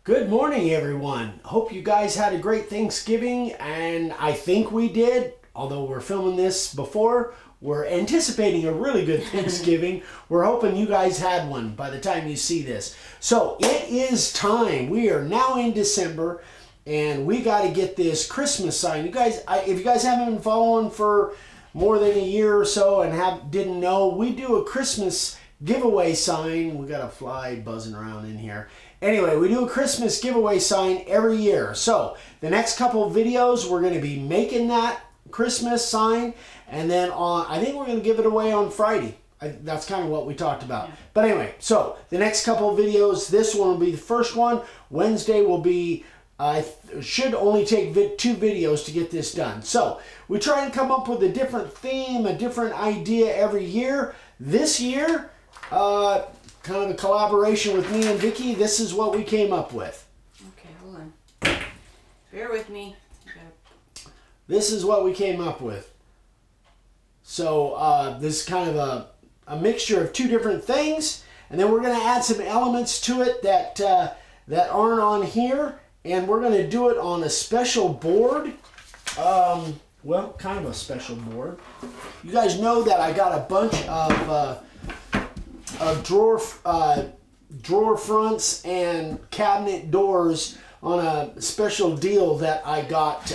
Good morning, everyone. Hope you guys had a great Thanksgiving, and I think we did. Although we're filming this before, we're anticipating a really good Thanksgiving. We're hoping you guys had one by the time you see this. So it is time. We are now in December, and we got to get this Christmas sign. You guys, if you guys haven't been following for more than a year or so and didn't know, we do a Christmas giveaway sign. We got a fly buzzing around in here. Anyway, we do a Christmas giveaway sign every year. So the next couple of videos, we're going to be making that Christmas sign, and then I think we're going to give it away on Friday. That's kind of what we talked about. Yeah. But anyway, so the next couple of videos, this one will be the first one. Wednesday will be, should only take 2 videos to get this done. So we try and come up with a different theme, a different idea every year. This year, kind of a collaboration with me and Vicky. This is what we came up with. Okay, hold on. Bear with me. This is what we came up with. So this is kind of a mixture of 2 different things, and then we're going to add some elements to it that that aren't on here, and we're going to do it on a special board. Well, kind of a special board. You guys know that I got a bunch of drawer fronts and cabinet doors on a special deal that I got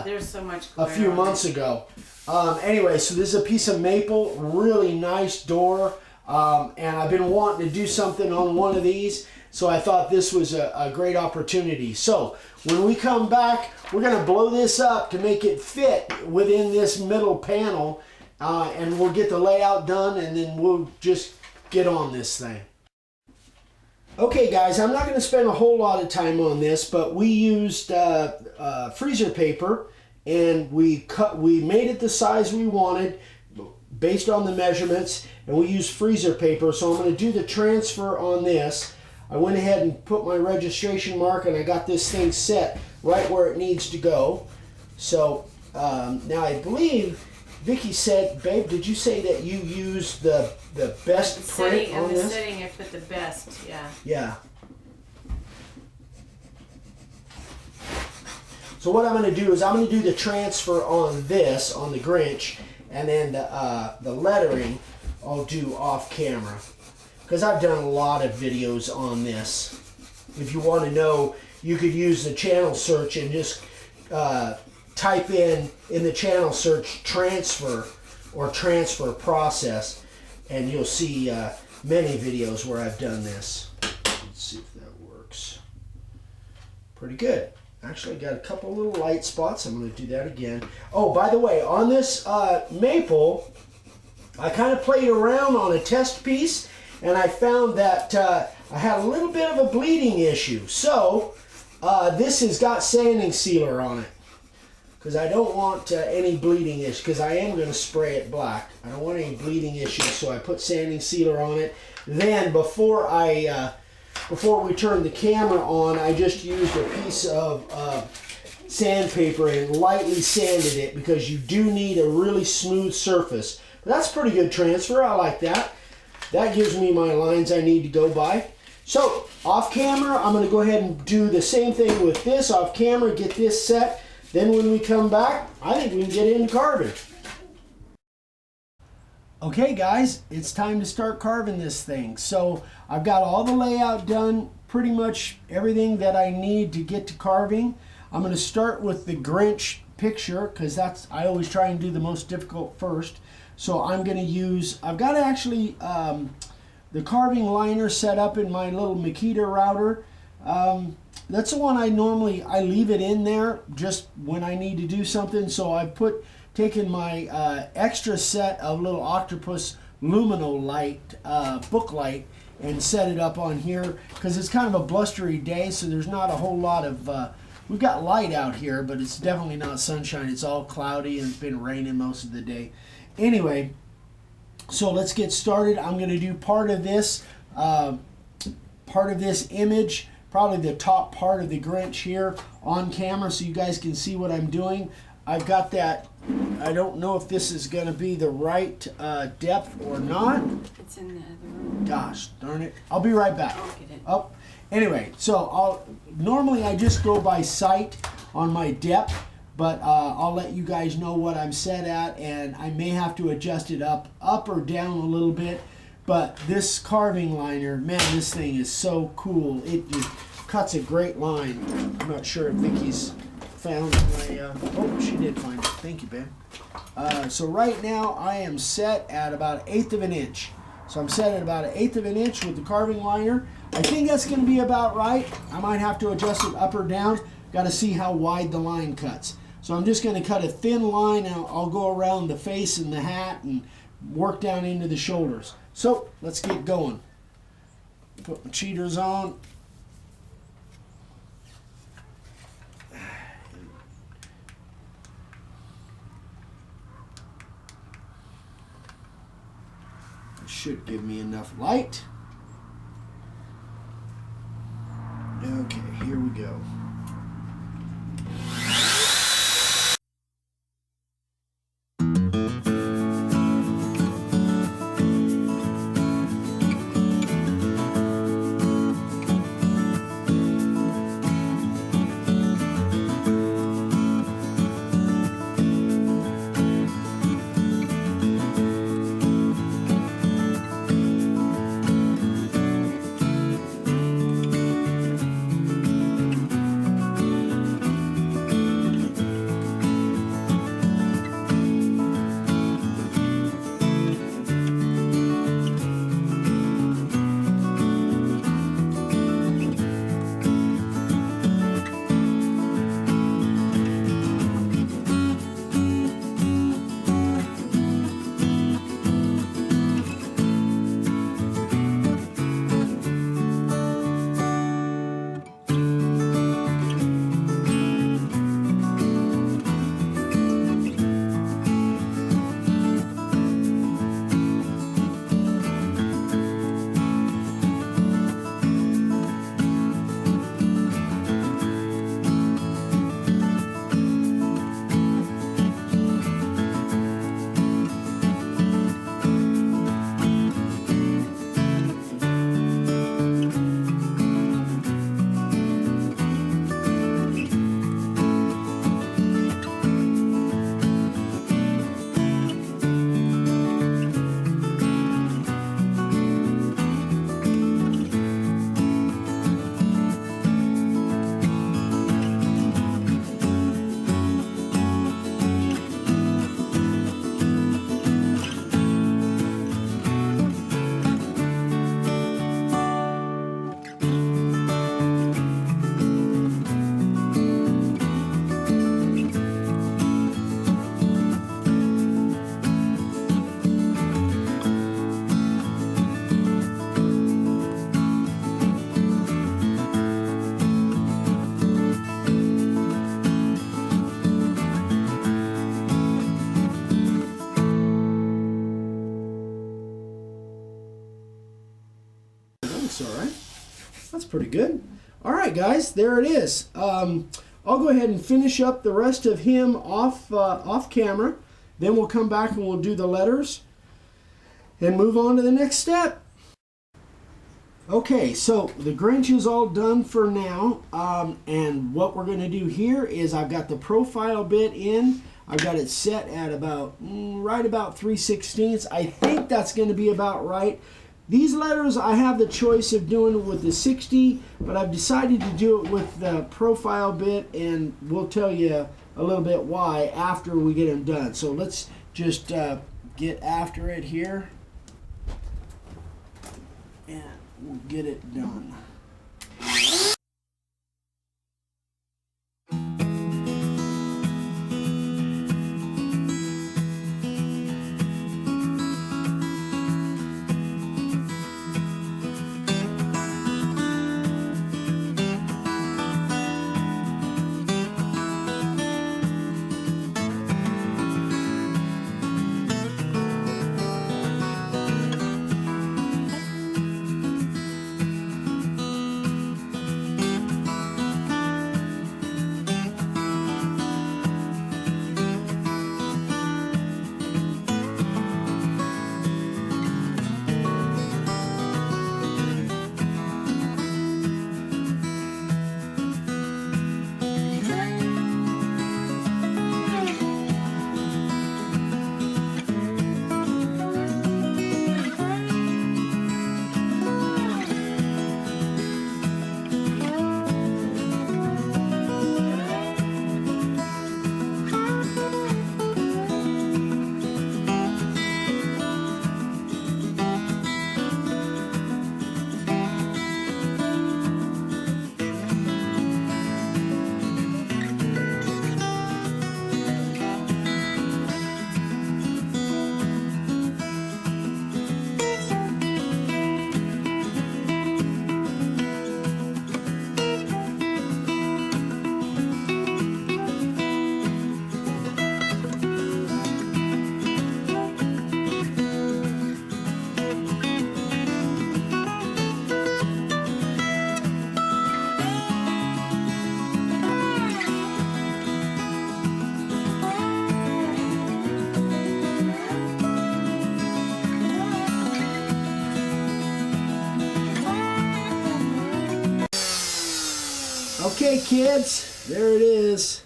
There's so much a few months ago. Anyway, so this is a piece of maple, really nice door, and I've been wanting to do something on one of these, so I thought this was a great opportunity. So when we come back, we're going to blow this up to make it fit within this middle panel, and we'll get the layout done, and then we'll just get on this thing. Okay guys, I'm not going to spend a whole lot of time on this, but we used freezer paper, and we made it the size we wanted based on the measurements, and we used freezer paper. So I'm going to do the transfer on this. I went ahead and put my registration mark, and I got this thing set right where it needs to go. So now I believe Vicky said, babe, did you say that you used the best print on this? I'm setting it with the best, yeah. Yeah. So what I'm going to do is I'm going to do the transfer on this, on the Grinch, and then the lettering I'll do off camera. Because I've done a lot of videos on this. If you want to know, you could use the channel search and just type in the channel search transfer or transfer process, and you'll see many videos where I've done this. Let's see if that works. Pretty good. Actually, I got a couple little light spots. I'm going to do that again. Oh, by the way, on this maple, I kind of played around on a test piece, and I found that I had a little bit of a bleeding issue. So this has got sanding sealer on it, because I don't want any bleeding issues, because I am going to spray it black. I don't want any bleeding issues, so I put sanding sealer on it. Then before we turned the camera on, I just used a piece of sandpaper and lightly sanded it, because you do need a really smooth surface. But that's pretty good transfer. I like that. That gives me my lines I need to go by. So off camera, I'm going to go ahead and do the same thing with this off camera, get this set. Then when we come back, I think we can get into carving. Okay guys, it's time to start carving this thing. So I've got all the layout done, pretty much everything that I need to get to carving. I'm going to start with the Grinch picture, because I always try and do the most difficult first. So I'm going to use, I've got actually the carving liner set up in my little Makita router. That's the one I leave it in there just when I need to do something. So I've taken my extra set of little octopus lumino light, book light, and set it up on here, because it's kind of a blustery day, so there's not a whole lot of, we've got light out here, but it's definitely not sunshine. It's all cloudy, and it's been raining most of the day. Anyway, so let's get started. I'm going to do part of this image, probably the top part of the Grinch here on camera, so you guys can see what I'm doing. I've got that. I don't know if this is going to be the right depth or not. It's in the other room. Gosh darn it. I'll be right back. I'll get it. Oh, Anyway, so normally I just go by sight on my depth, but I'll let you guys know what I'm set at, and I may have to adjust it up or down a little bit. But this carving liner, man, this thing is so cool. It just cuts a great line. I'm not sure if Vicky's found my, oh, she did find it. Thank you, babe. So right now I am set at about 1/8 of an inch. So I'm set at about 1/8 of an inch with the carving liner. I think that's going to be about right. I might have to adjust it up or down. Got to see how wide the line cuts. So I'm just going to cut a thin line. I'll go around the face and the hat and work down into the shoulders. So let's get going. Put my cheaters on. Should give me enough light. Okay, here we go. All right, that's pretty good. All right, guys, there it is. I'll go ahead and finish up the rest of him off camera. Then we'll come back and we'll do the letters and move on to the next step. Okay, so the Grinch is all done for now, and what we're going to do here is I've got the profile bit in. I've got it set at about right about 3/16. I think that's going to be about right. These letters, I have the choice of doing it with the 60, but I've decided to do it with the profile bit, and we'll tell you a little bit why after we get them done. So let's just get after it here, and we'll get it done. Okay, kids, there it is.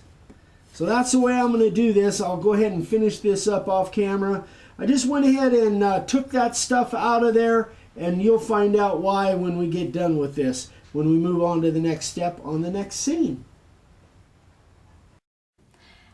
So that's the way I'm going to do this. I'll go ahead and finish this up off camera. I just went ahead and took that stuff out of there, and you'll find out why when we get done with this, when we move on to the next step on the next scene.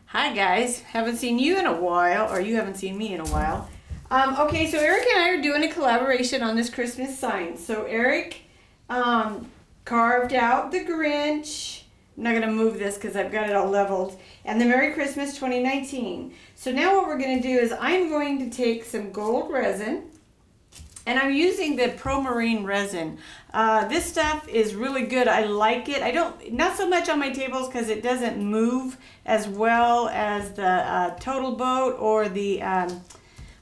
Hi guys, haven't seen you in a while, or you haven't seen me in a while. Okay, so Eric and I are doing a collaboration on this Christmas sign. So Eric carved out the Grinch. I'm not gonna move this because I've got it all leveled. And the Merry Christmas 2019. So now what we're gonna do is I'm going to take some gold resin, and I'm using the Pro Marine resin. This stuff is really good. I like it. Not so much on my tables because it doesn't move as well as the Total Boat or the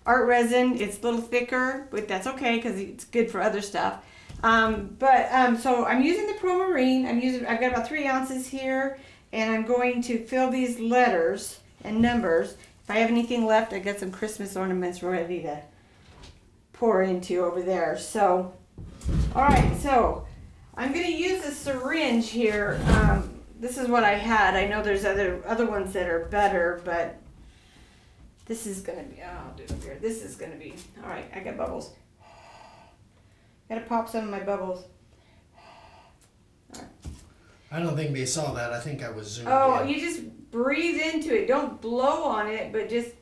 art resin. It's a little thicker, but that's okay because it's good for other stuff. So I'm using the Pro Marine. I've got about 3 ounces here, and I'm going to fill these letters and numbers. If I have anything left, I got some Christmas ornaments ready to pour into over there. So, all right, so I'm going to use a syringe here. This is what I had. I know there's other ones that are better, but this is going to be, I'll do it up here. This is going to be, all right, I got bubbles. Got to pop some of my bubbles. All right. I don't think they saw that. I think I was zoomed in. You just breathe into it. Don't blow on it, but just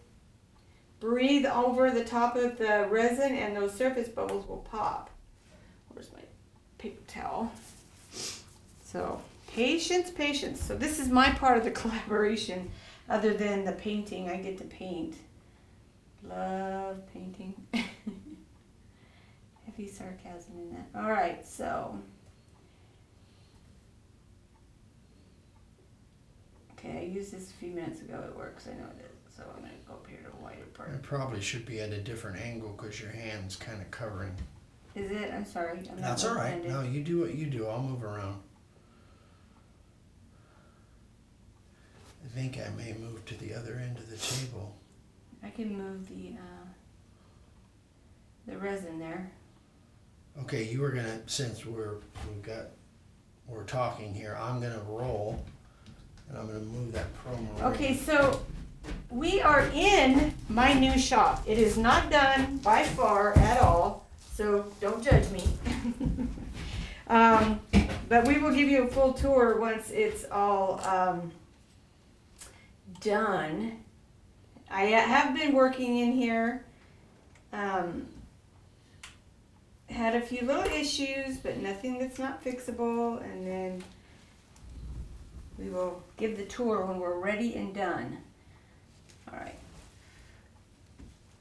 breathe over the top of the resin and those surface bubbles will pop. Where's my paper towel? So, patience, patience. So this is my part of the collaboration other than the painting. I get to paint. Love painting. Heavy sarcasm in that. All right, so. Okay, I used this a few minutes ago. It works. I know it is. So I'm going to go up here to a wider part. It probably should be at a different angle because your hand's kind of covering. Is it? I'm sorry. I'm not That's all right. left-handed. No, you do what you do. I'll move around. I think I may move to the other end of the table. I can move the resin there. Okay, you were gonna, since we're talking here, I'm gonna roll, and I'm gonna move that Pro Marine. Okay, so we are in my new shop. It is not done by far at all, so don't judge me. But we will give you a full tour once it's all done. I have been working in here. Had a few little issues, but nothing that's not fixable, and then we will give the tour when we're ready and done. All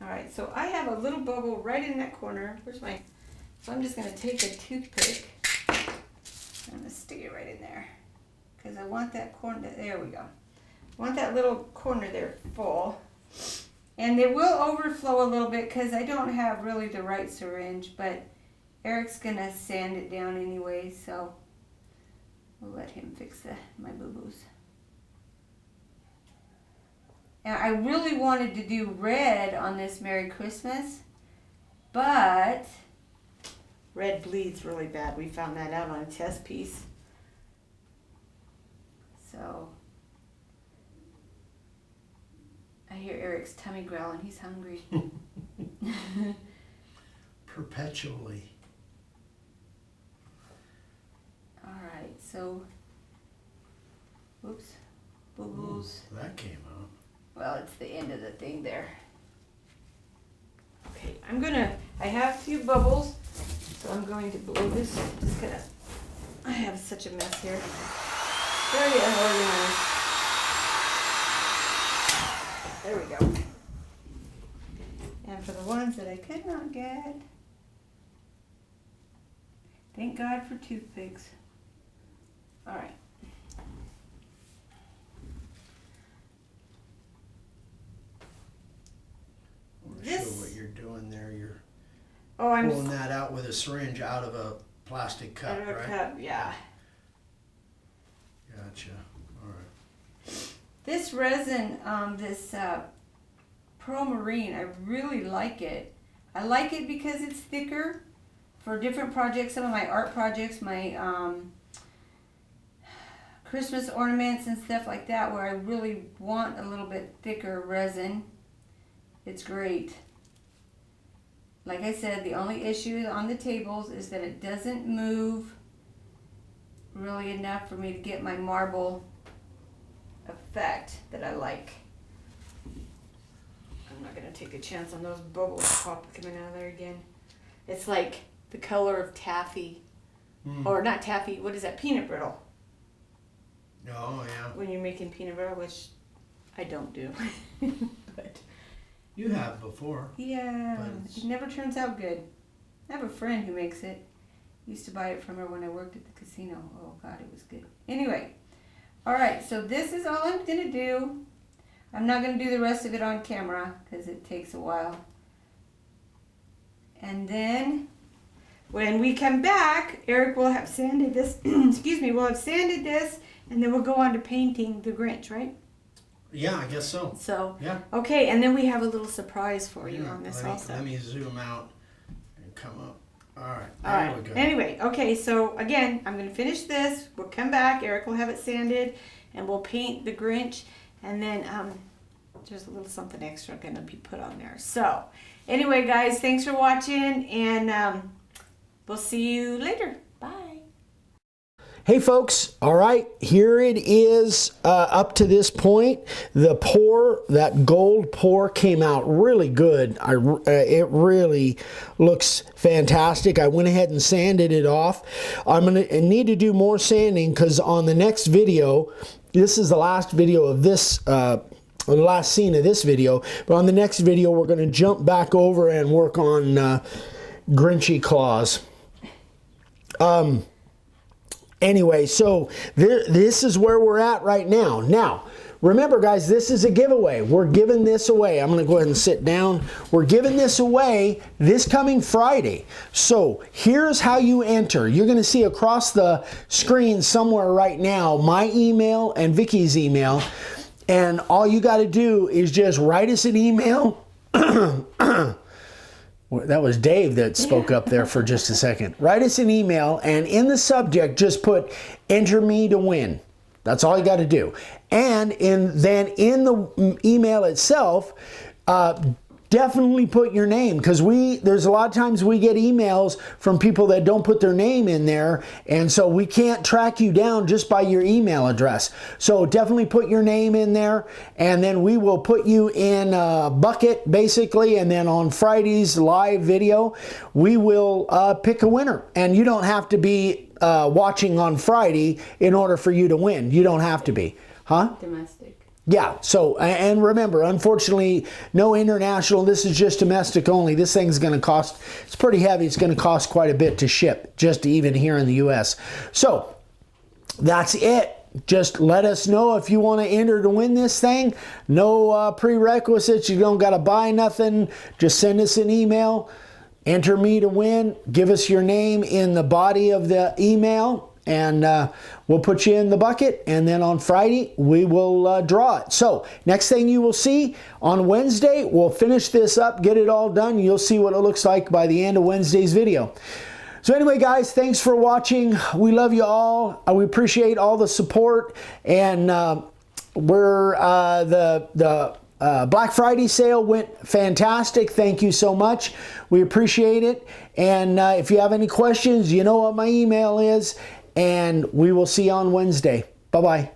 right, so I have a little bubble right in that corner. So I'm just gonna take a toothpick. I'm gonna stick it right in there because I want that corner, there we go. I want that little corner there full. And it will overflow a little bit because I don't have really the right syringe, but Eric's gonna sand it down anyway, so we'll let him fix my boo-boos. And I really wanted to do red on this Merry Christmas, but red bleeds really bad. We found that out on a test piece. So I hear Eric's tummy growling. He's hungry. Perpetually. All right, so, whoops, boo-boos. That came out. Well, it's the end of the thing there. Okay, I have a few bubbles, so I'm going to blow this. I have such a mess here. Very unorganized. There we go. And for the ones that I could not get, thank God for toothpicks. All right. Show what you're doing there. You're I'm pulling that out with a syringe out of a plastic cup, out of a right? cup, yeah. Gotcha. All right. This resin, this Pro Marine, I really like it. I like it because it's thicker for different projects. Some of my art projects, my Christmas ornaments and stuff like that where I really want a little bit thicker resin, it's great. Like I said, the only issue on the tables is that it doesn't move really enough for me to get my marble effect that I like. I'm not going to take a chance on those bubbles coming out of there again. It's like the color of taffy. Or not taffy, what is that? Peanut brittle. Oh, yeah. When you're making peanut brittle, which I don't do. But You have before. yeah, it never turns out good. I have a friend who makes it. Used to buy it from her when I worked at the casino. Oh God, it was good. Anyway, all right, so this is all I'm going to do. I'm not going to do the rest of it on camera because it takes a while. And then when we come back, Eric will have sanded this, excuse me, we'll have sanded this, and then we'll go on to painting the Grinch, right? Yeah, I guess so. So, yeah. Okay, and then we have a little surprise for you on this also. Let me zoom out and come up. All right, All right. we go. Anyway, okay, so again, I'm going to finish this. We'll come back. Eric will have it sanded, and we'll paint the Grinch, and then there's a little something extra going to be put on there. So, anyway, guys, thanks for watching, and we'll see you later. Bye. Hey folks, all right, here it is up to this point. The pour, that gold pour came out really good. It really looks fantastic. I went ahead and sanded it off. I'm going to need to do more sanding because on the next video, this is the last video of this, the last scene of this video, but on the next video, we're going to jump back over and work on Grinchy Clause. Anyway, so this is where we're at right now. Now, remember guys, this is a giveaway. We're giving this away. I'm going to go ahead and sit down. We're giving this away this coming Friday. So here's how you enter. You're going to see across the screen somewhere right now my email and Vicky's email. And all you got to do is just write us an email. That was Dave that spoke up there for just a second. Write us an email, and in the subject, just put "Enter me to win." That's all you got to do. And then in the email itself, definitely put your name, because there's a lot of times we get emails from people that don't put their name in there, and so we can't track you down just by your email address. So definitely put your name in there, and then we will put you in a bucket basically, and then on Friday's live video we will pick a winner. And you don't have to be watching on Friday in order for you to win. You don't have to be. Huh? Domestic. Yeah, so, and remember, unfortunately, no international. This is just domestic only. This thing's going to cost, it's pretty heavy. It's going to cost quite a bit to ship, just even here in the U.S. So, that's it. Just let us know if you want to enter to win this thing. No prerequisites. You don't got to buy nothing. Just send us an email. Enter me to win. Give us your name in the body of the email. And we'll put you in the bucket, and then on Friday we will draw it. So next thing you will see on Wednesday, we'll finish this up, get it all done. You'll see what it looks like by the end of Wednesday's video. So anyway, guys, thanks for watching. We love you all. We appreciate all the support, and the Black Friday sale went fantastic. Thank you so much. We appreciate it. And if you have any questions, you know what my email is. And we will see you on Wednesday. Bye-bye.